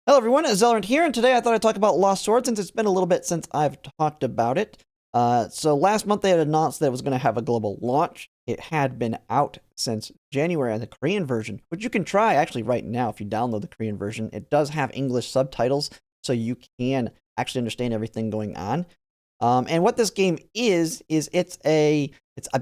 Hello everyone, Zelrant here, and today I thought I'd talk about Lost Sword since it's been a little bit since I've talked about it. So last month they had announced that it was going to have a global launch. It had been out since January on the Korean version, which you can try actually right now if you download the Korean version. It does have English subtitles, so you can actually understand everything going on. And what this game is I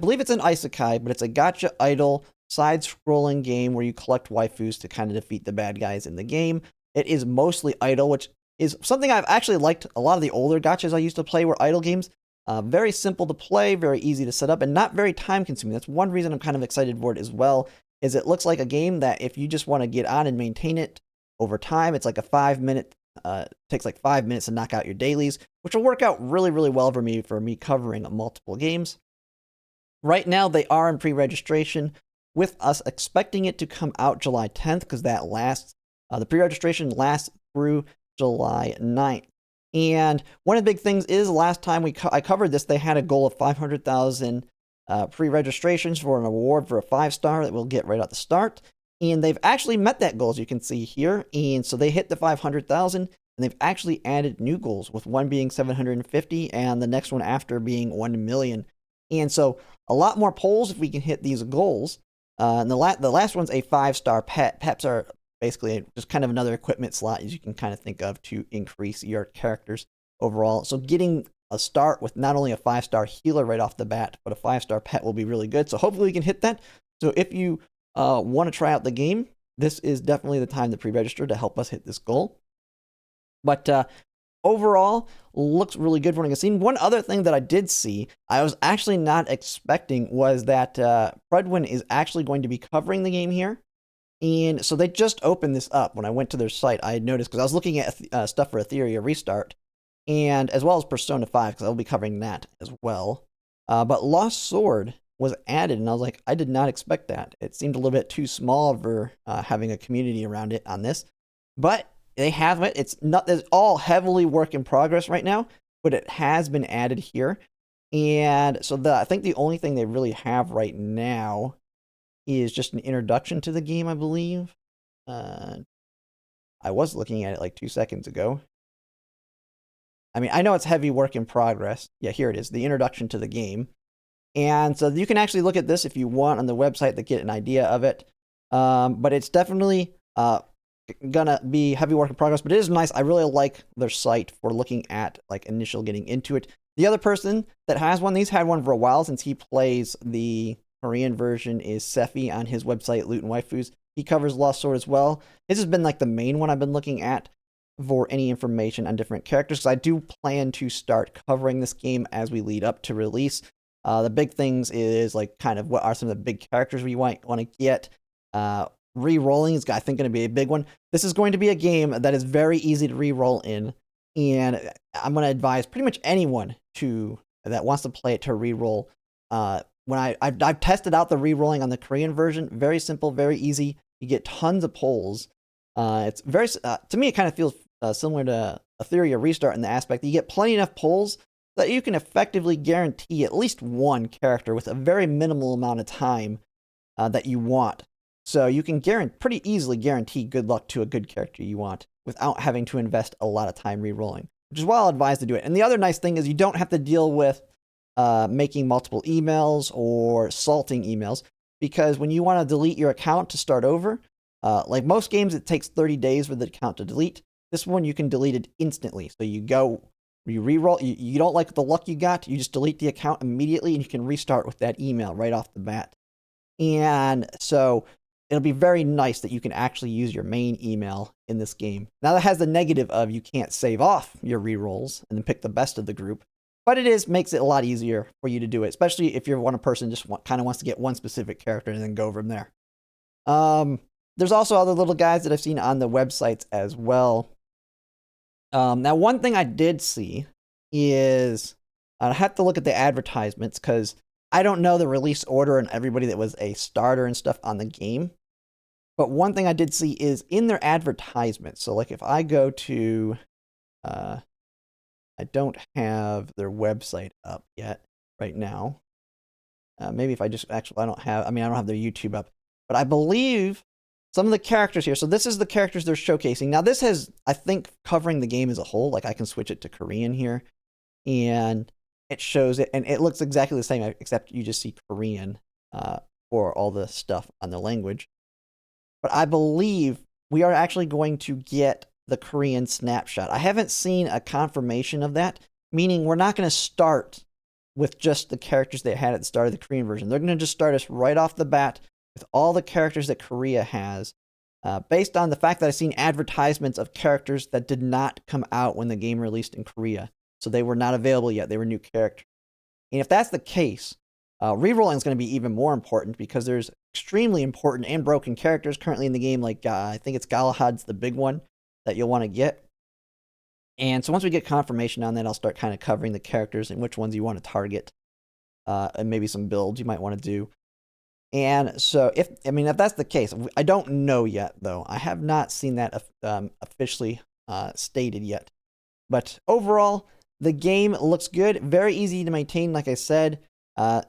believe it's an isekai, but it's a gotcha idol side-scrolling game where you collect waifus to kind of defeat the bad guys in the game. It is mostly idle, which is something I've actually liked. A lot of the older gotchas I used to play were idle games. Very simple to play, very easy to set up, and not very time consuming. That's one reason I'm kind of excited for it as well, is it looks like a game that if you just want to get on and maintain it over time, it's like a 5 minute, takes like 5 minutes to knock out your dailies, which will work out really, really well for me covering multiple games. Right now, they are in pre-registration, with us expecting it to come out July 10th, because that lasts the pre-registration lasts through July 9th. And one of the big things is last time I covered this, they had a goal of 500,000 pre-registrations for an award for a 5-star that we'll get right at the start. And they've actually met that goal, as you can see here. And so they hit the 500,000, and they've actually added new goals, with one being 750 and the next one after being 1 million. And so a lot more polls if we can hit these goals. And the last one's a 5-star pet. Pets are basically just kind of another equipment slot, as you can kind of think of, to increase your characters overall. So getting a start with not only a 5-star healer right off the bat, but a 5-star pet will be really good. So hopefully we can hit that. So if you want to try out the game, this is definitely the time to pre-register to help us hit this goal. But overall, looks really good from what I've seen. One other thing that I did see, I was actually not expecting, was that Prudwin is actually going to be covering the game here. And so they just opened this up. When I went to their site, I had noticed, because I was looking at stuff for Etheria Restart, and as well as Persona 5, because I'll be covering that as well. But Lost Sword was added, and I was like, I did not expect that. It seemed a little bit too small for having a community around it on this. But they have it. It's all heavily work in progress right now, but it has been added here. And so I think the only thing they really have right now is just an introduction to the game, I believe. I was looking at it like 2 seconds ago. I mean, I know it's heavy work in progress. Yeah, here it is, the introduction to the game. And so you can actually look at this if you want on the website to get an idea of it. But it's definitely gonna be heavy work in progress, but it is nice. I really like their site for looking at like initial getting into it. The other person that has one, he's had one for a while since he plays the Korean version, is Sephi on his website, Loot and Waifus. He covers Lost Sword as well. This has been like the main one I've been looking at for any information on different characters, because I do plan to start covering this game as we lead up to release. The big things is like kind of what are some of the big characters we want to get. Rerolling is, I think, going to be a big one. This is going to be a game that is very easy to reroll in, and I'm going to advise pretty much anyone that wants to play it to reroll. When I've tested out the rerolling on the Korean version, very simple, very easy. You get tons of polls. It's very to me, it kind of feels similar to Etheria Restart in the aspect that you get plenty enough polls that you can effectively guarantee at least one character with a very minimal amount of time that you want. So you can pretty easily guarantee good luck to a good character you want without having to invest a lot of time rerolling, which is why I'll advise to do it. And the other nice thing is you don't have to deal with making multiple emails or salting emails, because when you want to delete your account to start over, like most games, it takes 30 days for the account to delete. This one, you can delete it instantly. So you reroll, you don't like the luck you got, you just delete the account immediately, and you can restart with that email right off the bat. And so it'll be very nice that you can actually use your main email in this game. Now, that has the negative of you can't save off your rerolls and then pick the best of the group, but it makes it a lot easier for you to do it, especially if you're one person just kind of wants to get one specific character and then go from there. There's also other little guys that I've seen on the websites as well. Now, one thing I did see is I have to look at the advertisements, because I don't know the release order and everybody that was a starter and stuff on the game. But one thing I did see is in their advertisements. So like if I go to, I don't have their website up yet right now. Maybe if I just I don't have their YouTube up. But I believe some of the characters here. So this is the characters they're showcasing. Now this has, I think, covering the game as a whole. Like I can switch it to Korean here, and it shows it, and it looks exactly the same, except you just see Korean for all the stuff on the language. But I believe we are actually going to get the Korean snapshot. I haven't seen a confirmation of that, meaning we're not going to start with just the characters they had at the start of the Korean version. They're going to just start us right off the bat with all the characters that Korea has, based on the fact that I've seen advertisements of characters that did not come out when the game released in Korea. So they were not available yet. They were new characters. And if that's the case, rerolling is going to be even more important because there's extremely important and broken characters currently in the game. Like I think it's Galahad's the big one that you'll want to get. And so once we get confirmation on that, I'll start kind of covering the characters and which ones you want to target, and maybe some builds you might want to do. And so if that's the case, I don't know yet though. I have not seen that officially stated yet. But overall, the game looks good, very easy to maintain. Like I said,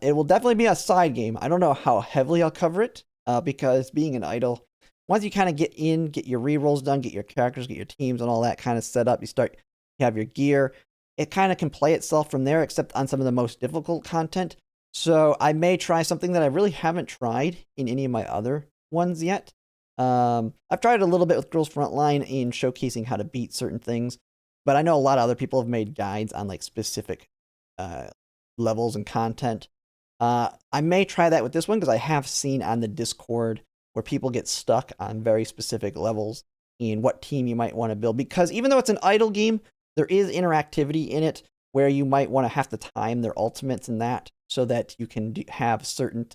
it will definitely be a side game. I don't know how heavily I'll cover it because being an idol, once you kind of get your rerolls done, get your characters, get your teams and all that kind of set up, you have your gear. It kind of can play itself from there, except on some of the most difficult content. So I may try something that I really haven't tried in any of my other ones yet. I've tried a little bit with Girls Frontline in showcasing how to beat certain things, but I know a lot of other people have made guides on like specific levels and content. I may try that with this one because I have seen on the Discord where people get stuck on very specific levels and what team you might want to build. Because even though it's an idle game, there is interactivity in it where you might want to have to time their ultimates and that so that you can have certain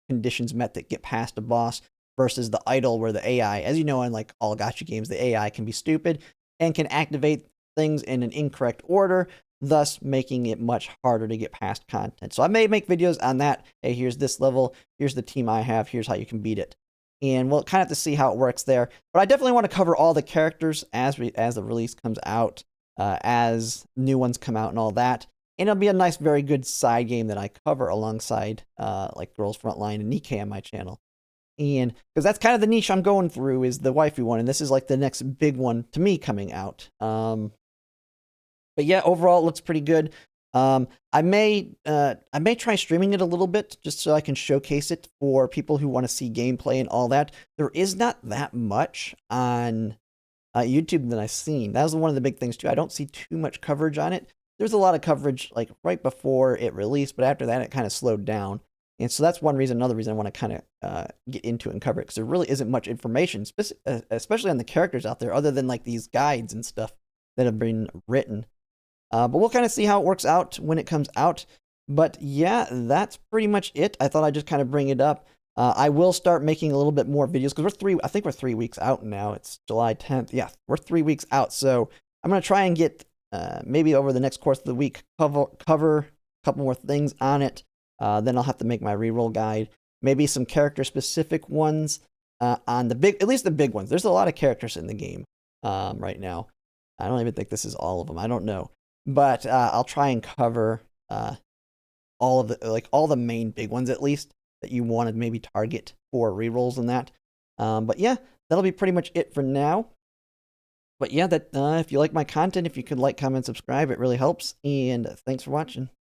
conditions met that get past a boss versus the idle where the AI, as you know in like all gacha games, the AI can be stupid and can activate things in an incorrect order, thus making it much harder to get past content. So I may make videos on that. Hey, here's this level, here's the team I have, here's how you can beat it. And we'll kind of have to see how it works there. But I definitely want to cover all the characters as the release comes out, as new ones come out and all that. And it'll be a nice, very good side game that I cover alongside like Girls Frontline and Nikkei on my channel. And because that's kind of the niche I'm going through is the waifu one, and this is like the next big one to me coming out. But yeah, overall it looks pretty good. I may try streaming it a little bit just so I can showcase it for people who want to see gameplay and all that. There is not that much on YouTube that I've seen. That was one of the big things too. I don't see too much coverage on it. There's a lot of coverage like right before it released, but after that it kind of slowed down. And so that's one reason. Another reason I want to kind of get into it and cover it because there really isn't much information, especially on the characters out there, other than like these guides and stuff that have been written. But we'll kind of see how it works out when it comes out. But yeah, that's pretty much it. I thought I'd just kind of bring it up. I will start making a little bit more videos because I think we're 3 weeks out now. It's July 10th. Yeah, we're 3 weeks out. So I'm going to try and get maybe over the next course of the week, cover a couple more things on it. Then I'll have to make my reroll guide. Maybe some character specific ones on at least the big ones. There's a lot of characters in the game right now. I don't even think this is all of them. I don't know. But I'll try and cover all the main big ones at least that you want to maybe target for rerolls and that. But yeah, that'll be pretty much it for now. But yeah, if you like my content, if you could like, comment, subscribe, it really helps. And thanks for watching.